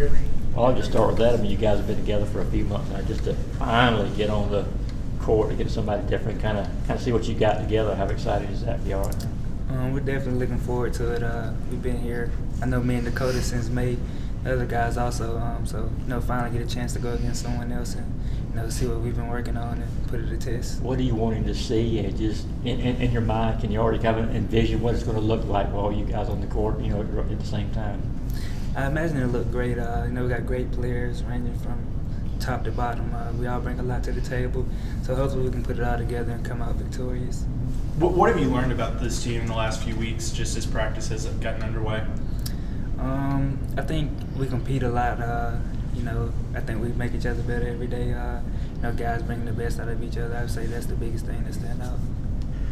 year? Well, I'll just start with that. I mean, you guys have been together for a few months now. Just to finally get on the court to get somebody different, kind of see what you got together. How excited is that for y'all right now? We're definitely looking forward to it. We've been here, I know me and Dakota since May. The other guys also, so finally get a chance to go against someone else and see what we've been working on and put it to test. What are you wanting to see? And just in your mind, can you already kind of envision what it's going to look like with all you guys on the court, at the same time? I imagine it'll look great. We got great players ranging from top to bottom. We all bring a lot to the table, so hopefully we can put it all together and come out victorious. What have you learned about this team in the last few weeks, just as practice has gotten underway? I think we compete a lot. I think we make each other better every day. Guys bring the best out of each other. I would say that's the biggest thing that stand out.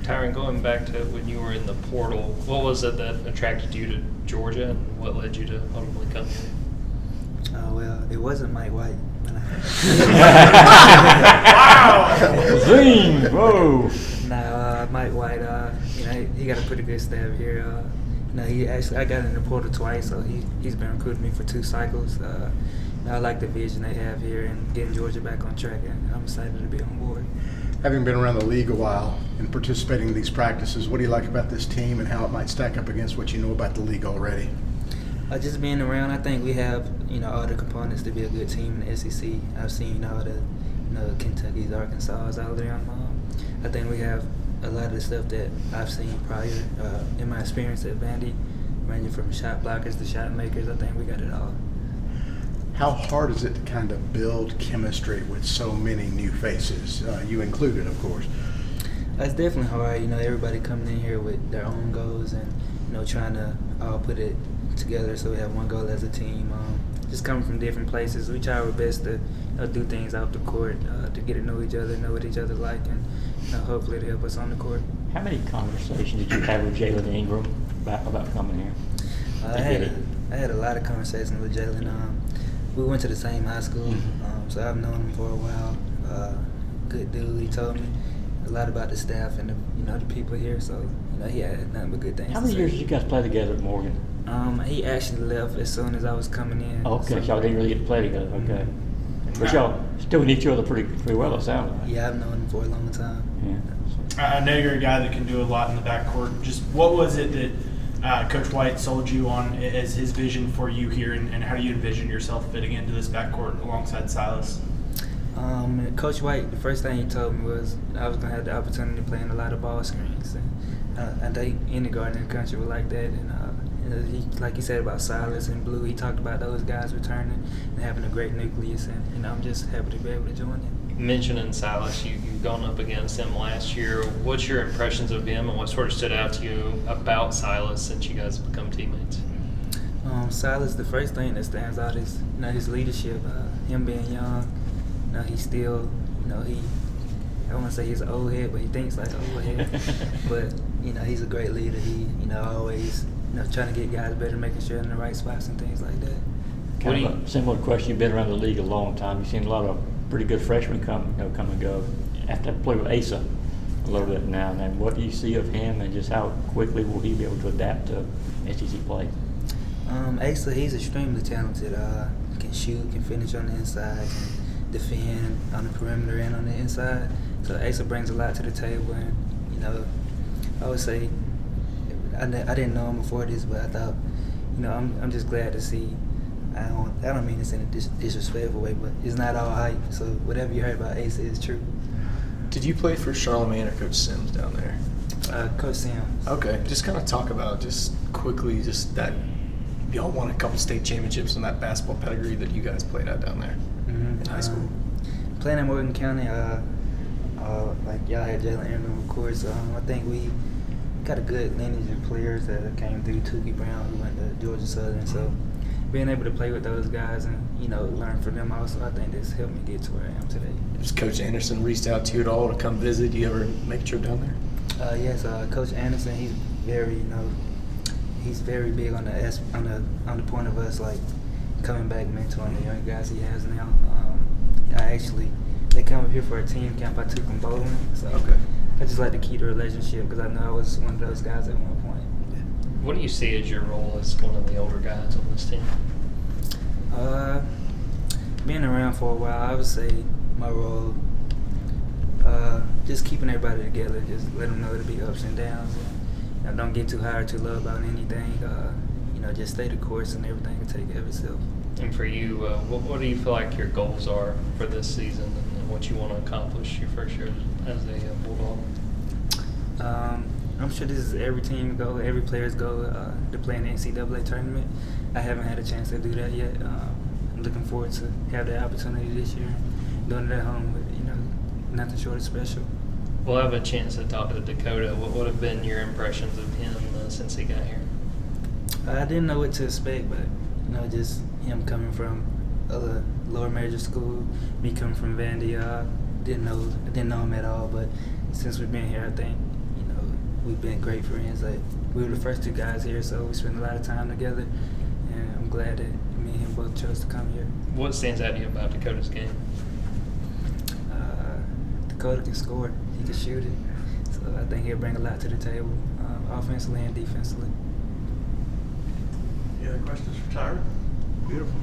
Tyrin, going back to when you were in the portal, what was it that attracted you to Georgia, and what led you to ultimately come here? Well, it wasn't Mike White. Wow! Zing! Whoa! No, Mike White. He got a pretty good staff here. I got in the portal twice, so he's been recruiting me for 2 cycles. I like the vision they have here and getting Georgia back on track, and I'm excited to be on board. Having been around the league a while and participating in these practices, what do you like about this team and how it might stack up against what you know about the league already? Just being around, I think we have all the components to be a good team in the SEC. I've seen all the Kentucky's, Arkansas, Alabama. I think we have a lot of the stuff that I've seen prior in my experience at Vandy, ranging from shot blockers to shot makers. I think we got it all. How hard is it to kind of build chemistry with so many new faces, you included, of course? It's definitely hard. Everybody coming in here with their own goals and trying to all put it together so we have one goal as a team. Just coming from different places, we try our best to do things out the court to get to know each other, know what each other like, and hopefully to help us on the court. How many conversations did you have with Jalen Ingram about coming here? I had a lot of conversations with Jalen. We went to the same high school, so I've known him for a while. Good dude. He told me a lot about the staff and the people here. So he had nothing but good things. How many years did you guys play together at Morgan? He actually left as soon as I was coming in. Okay, so y'all didn't really get to play together. Okay, but y'all still knew each other pretty well. It sounds like. Yeah, I've known him for a long time. Yeah. I know you're a guy that can do a lot in the backcourt. Just what was it that Coach White sold you on as his vision for you here, and how do you envision yourself fitting into this backcourt alongside Silas? Coach White, the first thing he told me was I was going to have the opportunity to play in a lot of ball screens. And I think any guard in the country would like that. And like he said about Silas and Blue, he talked about those guys returning and having a great nucleus. And I'm just happy to be able to join it. Mentioning Silas, you've gone up against him last year. What's your impressions of him, and what sort of stood out to you about Silas since you guys have become teammates? Silas, the first thing that stands out is his leadership. Him being young, he's still, I don't want to say he's an old head, but he thinks like an old head. But he's a great leader. He always trying to get guys better, making sure they're in the right spots and things like that. Kind of a similar question. You've been around the league a long time. You've seen a lot of pretty good freshmen come and go. After play with Asa a little bit now and then, what do you see of him, and just how quickly will he be able to adapt to SEC play? Asa, he's extremely talented. Can shoot, can finish on the inside, can defend on the perimeter and on the inside. So Asa brings a lot to the table, and I would say I didn't know him before this, but I thought I'm just glad to see. I don't mean this in a disrespectful way, but it's not all hype. So whatever you heard about Asa is true. Did you play for Charlemagne or Coach Sims down there? Coach Sims. Okay, just kind of talk about just quickly just that y'all won a couple state championships and that basketball pedigree that you guys played at down there in high school. Playing in Morgan County, like y'all had Jalen Ingram, of course. I think we got a good lineage of players that came through. Tukey Brown, who went to Georgia Southern, so being able to play with those guys and learn from them also, I think that's helped me get to where I am today. Has Coach Anderson reached out to you at all to come visit? Do you ever make a trip down there? Yes, Coach Anderson, he's very he's very big on the point of us like coming back, mentoring the young guys he has now. They come up here for a team camp. I took them bowling, so I just like to keep the relationship because I know I was one of those guys at one point. What do you see as your role as one of the older guys on this team? being around for a while, I would say my role, just keeping everybody together, just let them know it'll be ups and downs. And, you know, don't get too high or too low about anything. You know, just stay the course and everything will take care of itself. And for you, what do you feel like your goals are for this season and what you want to accomplish your first year as a Bulldog? I'm sure this is every team goal, every player's goal to play in the NCAA tournament. I haven't had a chance to do that yet. I'm looking forward to have that opportunity this year. Doing it at home, but, you know, nothing short of special. We'll have a chance to talk to Dakota. What would have been your impressions of him since he got here? I didn't know what to expect, but, you know, just him coming from a lower major school, me coming from Vandy, I didn't know him at all. But since we've been here, I think, you know, we've been great friends. Like, we were the first two guys here, so we spent a lot of time together, and I'm glad that me and him both chose to come here. What stands out to you about Dakota's game? Dakota can score. He can shoot it. So I think he'll bring a lot to the table, offensively and defensively. Any other questions for Tyrin? Beautiful.